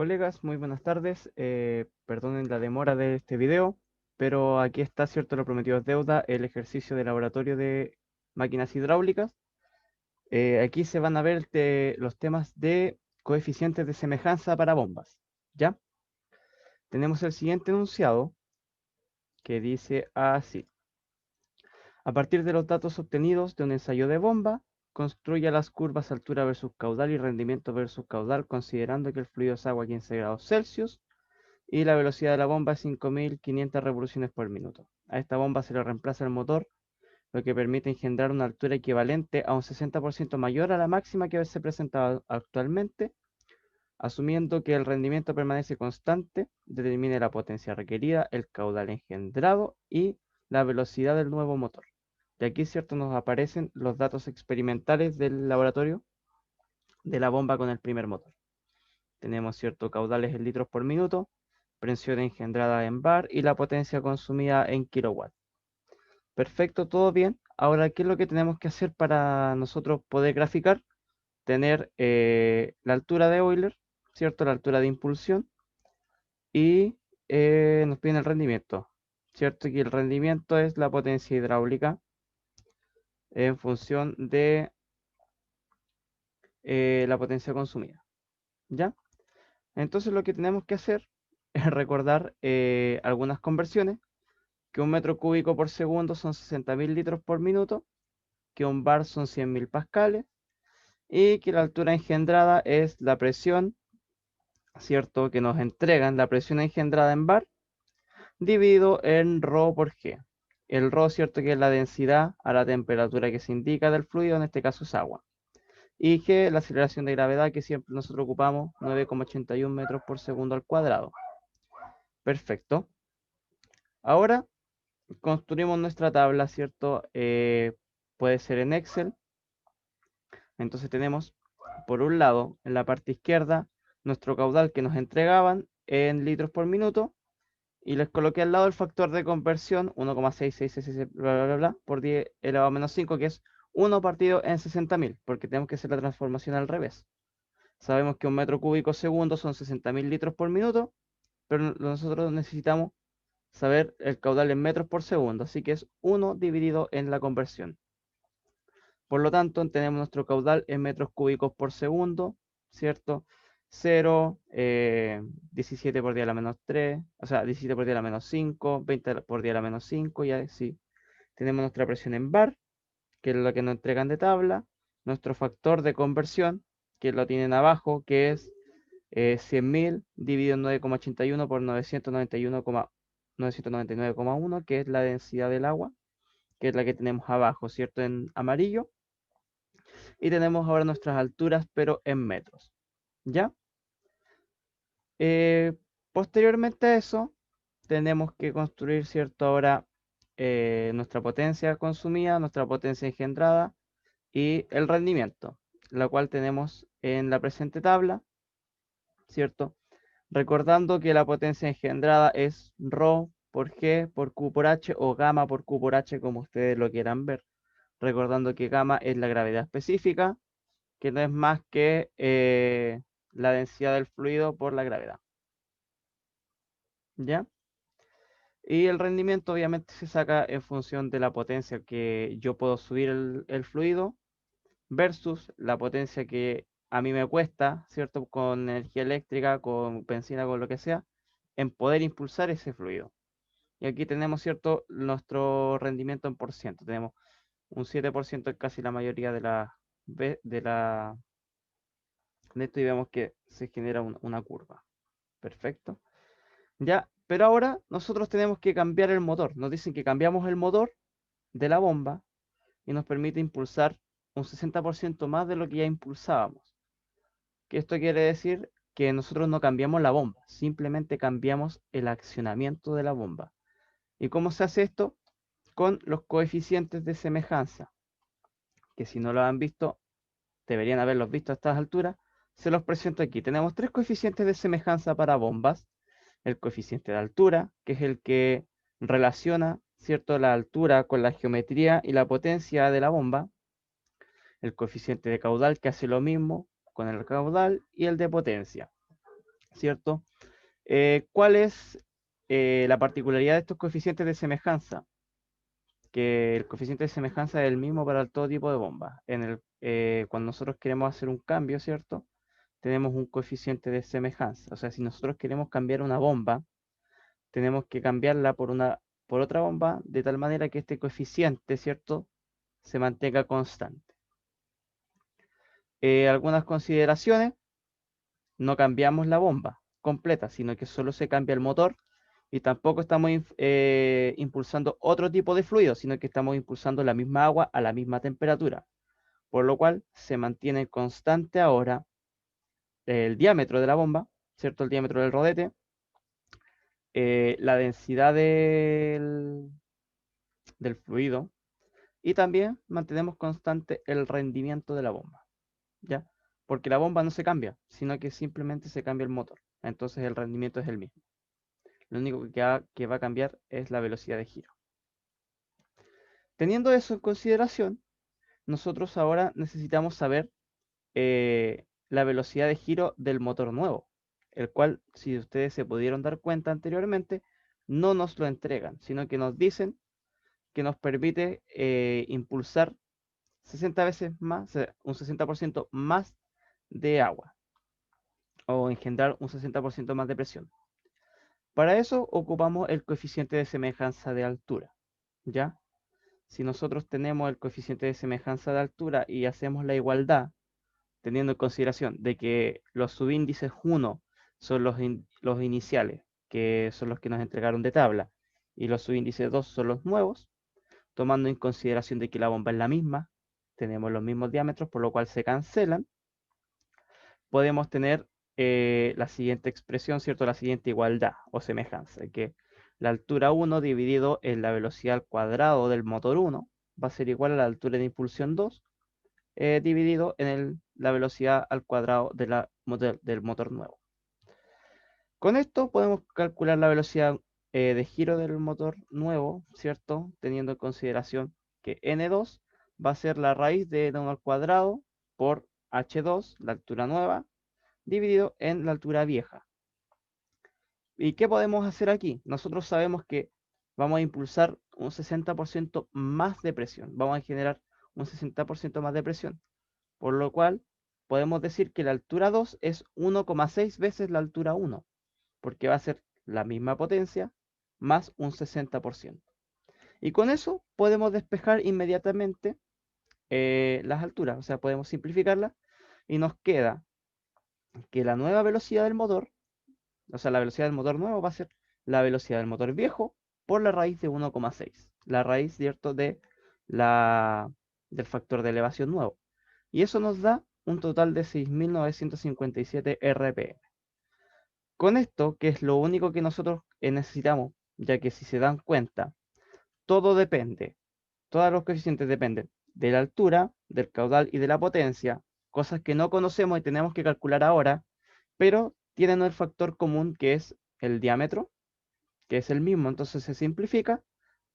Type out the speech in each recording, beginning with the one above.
Colegas, muy buenas tardes. Perdonen la demora de este video, pero aquí está, cierto, lo prometido es deuda, el ejercicio de laboratorio de máquinas hidráulicas. Aquí se van a ver los temas de coeficientes de semejanza para bombas. ¿Ya? Tenemos el siguiente enunciado que dice así. A partir de los datos obtenidos de un ensayo de bomba, construya las curvas altura versus caudal y rendimiento versus caudal, considerando que el fluido es agua a 15 grados Celsius y la velocidad de la bomba es 5.500 revoluciones por minuto. A esta bomba se le reemplaza el motor, lo que permite engendrar una altura equivalente a un 60% mayor a la máxima que se presenta actualmente, asumiendo que el rendimiento permanece constante, determine la potencia requerida, el caudal engendrado y la velocidad del nuevo motor. Y aquí, cierto, nos aparecen los datos experimentales del laboratorio de la bomba con el primer motor. Tenemos, cierto, caudales en litros por minuto, presión engendrada en bar y la potencia consumida en kilowatt. Perfecto, todo bien. Ahora, ¿qué es lo que tenemos que hacer para nosotros poder graficar? Tener la altura de Euler, ¿cierto? La altura de impulsión y nos piden el rendimiento, ¿cierto? Y el rendimiento es la potencia hidráulica en función de la potencia consumida, ¿ya? Entonces lo que tenemos que hacer es recordar algunas conversiones, que un metro cúbico por segundo son 60.000 litros por minuto, que un bar son 100.000 pascales y que la altura engendrada es la presión, ¿cierto? Que nos entregan, la presión engendrada en bar, dividido en ρ por g. El ρ, ¿cierto? Que es la densidad a la temperatura que se indica del fluido, en este caso es agua. Y g, la aceleración de gravedad, que siempre nosotros ocupamos, 9,81 metros por segundo al cuadrado. Perfecto. Ahora construimos nuestra tabla, ¿cierto? Puede ser en Excel. Entonces tenemos, por un lado, en la parte izquierda, nuestro caudal que nos entregaban en litros por minuto, y les coloqué al lado el factor de conversión, 1,6666, bla, bla, bla, bla, por 10 elevado a menos 5, que es 1 partido en 60.000, porque tenemos que hacer la transformación al revés. Sabemos que un metro cúbico segundo son 60.000 litros por minuto, pero nosotros necesitamos saber el caudal en metros por segundo, así que es 1 dividido en la conversión. Por lo tanto, tenemos nuestro caudal en metros cúbicos por segundo, ¿cierto? 0, 17 por 10 a la menos 3, o sea, 17 por 10 a la menos 5, 20 por 10 a la menos 5, y así. Tenemos nuestra presión en bar, que es lo que nos entregan de tabla, nuestro factor de conversión, que lo tienen abajo, que es 100.000 dividido en 9,81 por 999,1, que es la densidad del agua, que es la que tenemos abajo, ¿cierto? En amarillo. Y tenemos ahora nuestras alturas, pero en metros, ¿ya? Eh, Posteriormente a eso, tenemos que construir, ¿cierto? Ahora nuestra potencia consumida, nuestra potencia engendrada y el rendimiento, la cual tenemos en la presente tabla, ¿cierto? Recordando que la potencia engendrada es ρ por g por q por h o gamma por q por h, como ustedes lo quieran ver. Recordando que gamma es la gravedad específica, que no es más que la densidad del fluido por la gravedad, ¿ya? Y el rendimiento obviamente se saca en función de la potencia que yo puedo subir el fluido versus la potencia que a mí me cuesta, ¿cierto? Con energía eléctrica, con benzina, con lo que sea, en poder impulsar ese fluido. Y aquí tenemos, ¿cierto? Nuestro rendimiento en por ciento. Tenemos un 7% en casi la mayoría de esto, y vemos que se genera una curva. Perfecto. Ya, pero ahora nosotros tenemos que cambiar el motor. Nos dicen que cambiamos el motor de la bomba y nos permite impulsar un 60% más de lo que ya impulsábamos. ¿Qué esto quiere decir? Que nosotros no cambiamos la bomba, simplemente cambiamos el accionamiento de la bomba. ¿Y cómo se hace esto? Con los coeficientes de semejanza, que si no lo han visto, deberían haberlos visto a estas alturas. Se los presento aquí. Tenemos tres coeficientes de semejanza para bombas. El coeficiente de altura, que es el que relaciona, ¿cierto?, la altura con la geometría y la potencia de la bomba. El coeficiente de caudal, que hace lo mismo con el caudal, y el de potencia. ¿cierto? ¿Cuál es la particularidad de estos coeficientes de semejanza? Que el coeficiente de semejanza es el mismo para todo tipo de bombas. Cuando nosotros queremos hacer un cambio, ¿cierto? Tenemos un coeficiente de semejanza. O sea, si nosotros queremos cambiar una bomba, tenemos que cambiarla por otra bomba de tal manera que este coeficiente, ¿cierto? Se mantenga constante. Algunas consideraciones: no cambiamos la bomba completa, sino que solo se cambia el motor, y tampoco estamos impulsando otro tipo de fluido, sino que estamos impulsando la misma agua a la misma temperatura, por lo cual se mantiene constante ahora el diámetro de la bomba, ¿cierto? El diámetro del rodete, la densidad del fluido, y también mantenemos constante el rendimiento de la bomba, ¿ya? Porque la bomba no se cambia, sino que simplemente se cambia el motor. Entonces el rendimiento es el mismo. Lo único que va a cambiar es la velocidad de giro. Teniendo eso en consideración, nosotros ahora necesitamos saber la velocidad de giro del motor nuevo, el cual, si ustedes se pudieron dar cuenta anteriormente, no nos lo entregan, sino que nos dicen que nos permite impulsar 60 veces más, un 60% más de agua, o engendrar un 60% más de presión. Para eso ocupamos el coeficiente de semejanza de altura, ¿ya? Si nosotros tenemos el coeficiente de semejanza de altura y hacemos la igualdad, teniendo en consideración de que los subíndices 1 son los iniciales, que son los que nos entregaron de tabla, y los subíndices 2 son los nuevos, tomando en consideración de que la bomba es la misma, tenemos los mismos diámetros, por lo cual se cancelan, podemos tener la siguiente expresión, ¿cierto? La siguiente igualdad o semejanza, que la altura 1 dividido en la velocidad al cuadrado del motor 1 va a ser igual a la altura de impulsión 2 dividido en la velocidad al cuadrado del motor nuevo. Con esto podemos calcular la velocidad de giro del motor nuevo, ¿cierto? Teniendo en consideración que N2 va a ser la raíz de N1 al cuadrado por H2, la altura nueva, dividido en la altura vieja. ¿Y qué podemos hacer aquí? Nosotros sabemos que vamos a impulsar un 60% más de presión, vamos a generar un 60% más de presión, por lo cual podemos decir que la altura 2 es 1,6 veces la altura 1, porque va a ser la misma potencia más un 60%. Y con eso podemos despejar inmediatamente las alturas, o sea, podemos simplificarlas, y nos queda que la nueva velocidad del motor, o sea, la velocidad del motor nuevo va a ser la velocidad del motor viejo por la raíz de 1,6, la raíz, ¿cierto?, del factor de elevación nuevo. Y eso nos da un total de 6.957 RPM. Con esto, que es lo único que nosotros necesitamos, ya que si se dan cuenta, todo depende, todos los coeficientes dependen de la altura, del caudal y de la potencia, cosas que no conocemos y tenemos que calcular ahora, pero tienen el factor común que es el diámetro, que es el mismo, entonces se simplifica,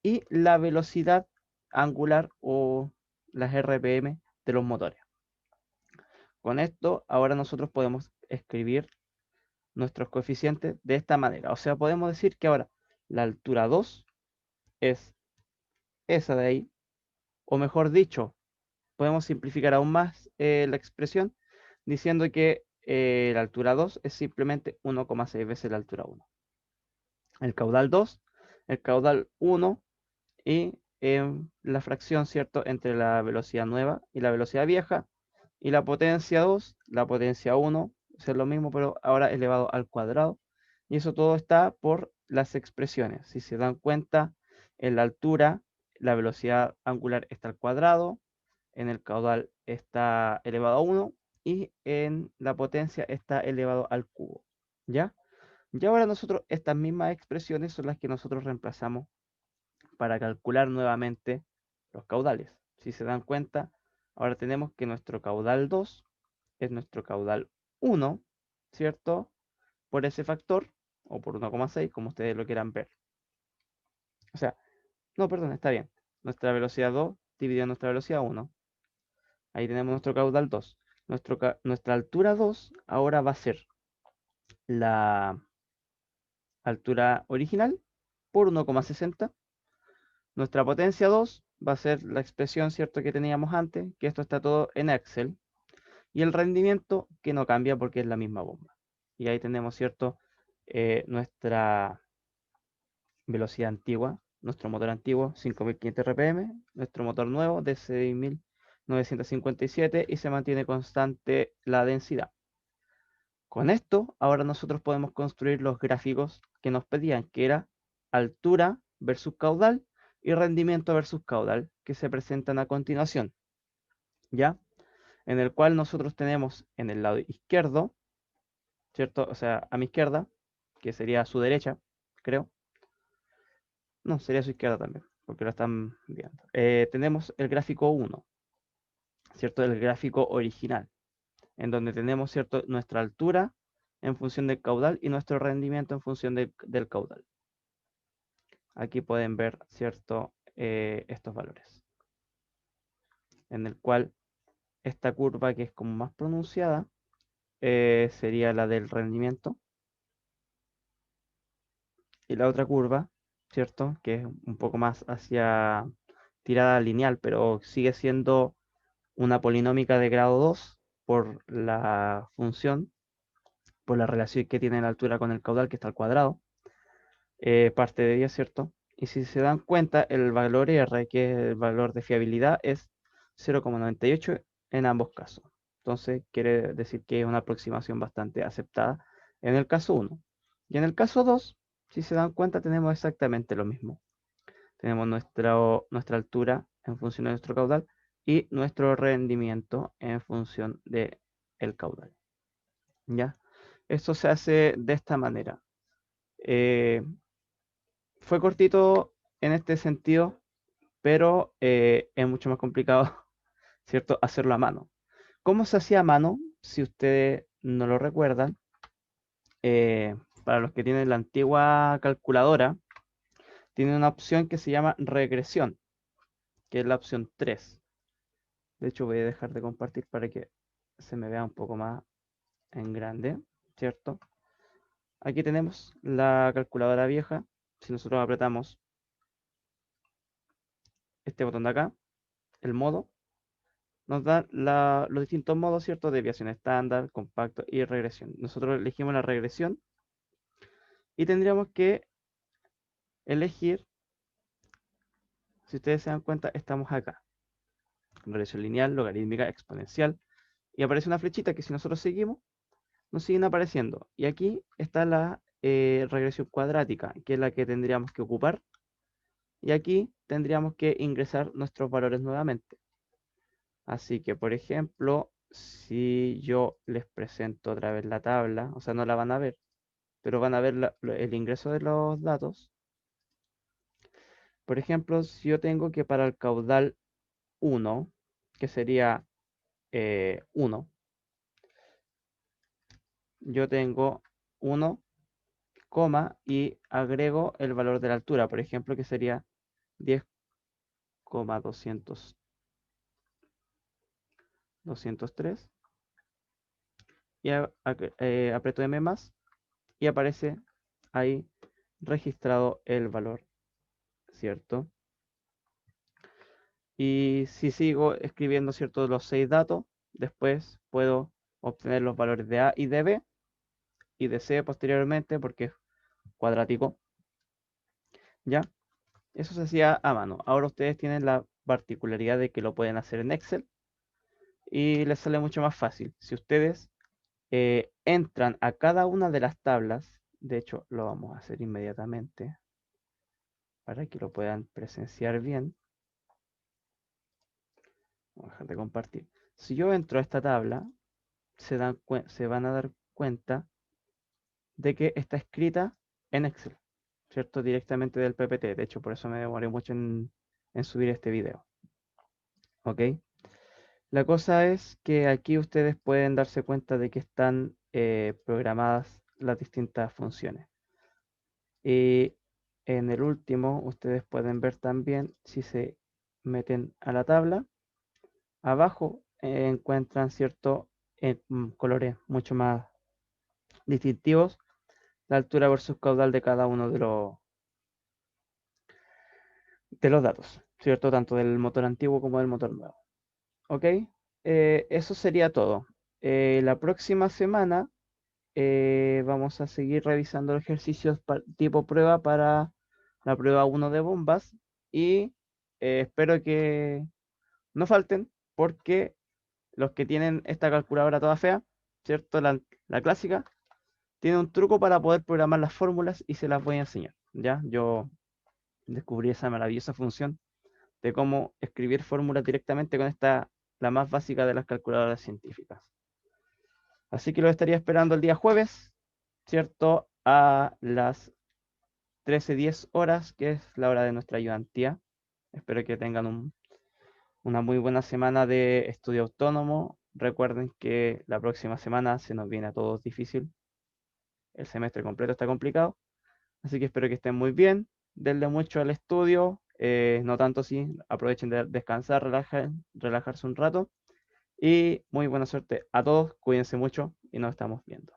y la velocidad angular o las RPM de los motores. Con esto, ahora nosotros podemos escribir nuestros coeficientes de esta manera. O sea, podemos decir que ahora la altura 2 es esa de ahí, o mejor dicho, podemos simplificar aún más la expresión diciendo que la altura 2 es simplemente 1,6 veces la altura 1. El caudal 2, el caudal 1 y la fracción, ¿cierto?, entre la velocidad nueva y la velocidad vieja, y la potencia 2, la potencia 1, es lo mismo, pero ahora elevado al cuadrado, y eso todo está por las expresiones. Si se dan cuenta, en la altura, la velocidad angular está al cuadrado, en el caudal está elevado a 1, y en la potencia está elevado al cubo, ¿ya? Y ahora nosotros, estas mismas expresiones son las que nosotros reemplazamos para calcular nuevamente los caudales. Si se dan cuenta, ahora tenemos que nuestro caudal 2 es nuestro caudal 1, ¿cierto? Por ese factor, o por 1,6, como ustedes lo quieran ver. O sea, no, perdón, está bien. Nuestra velocidad 2 dividida en nuestra velocidad 1. Ahí tenemos nuestro caudal 2. Nuestra altura 2 ahora va a ser la altura original por 1,60. Nuestra potencia 2 va a ser la expresión, ¿cierto?, que teníamos antes, que esto está todo en Excel. Y el rendimiento que no cambia porque es la misma bomba. Y ahí tenemos, ¿cierto?, nuestra velocidad antigua, nuestro motor antiguo, 5.500 RPM, nuestro motor nuevo de 6.957 y se mantiene constante la densidad. Con esto, ahora nosotros podemos construir los gráficos que nos pedían, que era altura versus caudal y rendimiento versus caudal, que se presentan a continuación, ¿ya? En el cual nosotros tenemos en el lado izquierdo, ¿cierto? O sea, a mi izquierda, que sería a su derecha, creo. No, sería a su izquierda también, porque lo están viendo. Tenemos el gráfico 1, ¿cierto? El gráfico original, en donde tenemos, ¿cierto?, nuestra altura en función del caudal y nuestro rendimiento en función del caudal. Aquí pueden ver, ¿cierto?, estos valores, en el cual esta curva que es como más pronunciada sería la del rendimiento y la otra curva, ¿cierto?, que es un poco más hacia tirada lineal, pero sigue siendo una polinómica de grado 2 por la función, por la relación que tiene la altura con el caudal, que está al cuadrado, parte de 10, ¿cierto? Y si se dan cuenta, el valor R, que es el valor de fiabilidad, es 0,98 en ambos casos. Entonces, quiere decir que es una aproximación bastante aceptada en el caso 1. Y en el caso 2, si se dan cuenta, tenemos exactamente lo mismo. Tenemos nuestra altura en función de nuestro caudal y nuestro rendimiento en función de el caudal. ¿Ya? Esto se hace de esta manera. Fue cortito en este sentido, pero es mucho más complicado, ¿cierto?, hacerlo a mano. ¿Cómo se hacía a mano? Si ustedes no lo recuerdan, para los que tienen la antigua calculadora, tiene una opción que se llama regresión, que es la opción 3. De hecho, voy a dejar de compartir para que se me vea un poco más en grande, ¿cierto? Aquí tenemos la calculadora vieja. Si nosotros apretamos este botón de acá, el modo, nos da los distintos modos, ¿cierto? Desviación estándar, compacto y regresión. Nosotros elegimos la regresión y tendríamos que elegir, si ustedes se dan cuenta, estamos acá. Regresión lineal, logarítmica, exponencial. Y aparece una flechita que si nosotros seguimos, nos siguen apareciendo. Y aquí está la regresión cuadrática, que es la que tendríamos que ocupar. Y aquí tendríamos que ingresar nuestros valores nuevamente. Así que, por ejemplo, si yo les presento otra vez la tabla, o sea, no la van a ver, pero van a ver el ingreso de los datos. Por ejemplo, si yo tengo que para el caudal 1, que sería 1, yo tengo 1, y agrego el valor de la altura, por ejemplo, que sería 10,203, y aprieto M más y aparece ahí registrado el valor, ¿cierto? Y si sigo escribiendo, ¿cierto?, los 6 datos, después puedo obtener los valores de A y de B y de C posteriormente porque es cuadrático, ¿ya? Eso se hacía a mano. Ahora ustedes tienen la particularidad de que lo pueden hacer en Excel y les sale mucho más fácil. Si ustedes entran a cada una de las tablas, de hecho lo vamos a hacer inmediatamente para que lo puedan presenciar bien. Voy a dejar de compartir. Si yo entro a esta tabla, se van a dar cuenta de que está escrita en Excel, ¿cierto? Directamente del PPT. De hecho, por eso me demoré mucho en subir este video. ¿Ok? La cosa es que aquí ustedes pueden darse cuenta de que están programadas las distintas funciones. Y en el último, ustedes pueden ver también, si se meten a la tabla, abajo encuentran, ¿cierto?, colores mucho más distintivos, la altura versus caudal de cada uno de los datos, ¿cierto? Tanto del motor antiguo como del motor nuevo. ¿Ok? Eso sería todo. La próxima semana vamos a seguir revisando los ejercicios tipo prueba para la prueba 1 de bombas y espero que no falten porque los que tienen esta calculadora toda fea, ¿cierto? La clásica, tiene un truco para poder programar las fórmulas y se las voy a enseñar, ¿ya? Yo descubrí esa maravillosa función de cómo escribir fórmulas directamente con esta, la más básica de las calculadoras científicas. Así que lo estaría esperando el día jueves, ¿cierto? A las 13:10 horas, que es la hora de nuestra ayudantía. Espero que tengan una muy buena semana de estudio autónomo. Recuerden que la próxima semana se nos viene a todos difícil. El semestre completo está complicado. Así que espero que estén muy bien. Denle mucho al estudio. No tanto si aprovechen de descansar, relajarse un rato. Y muy buena suerte a todos. Cuídense mucho y nos estamos viendo.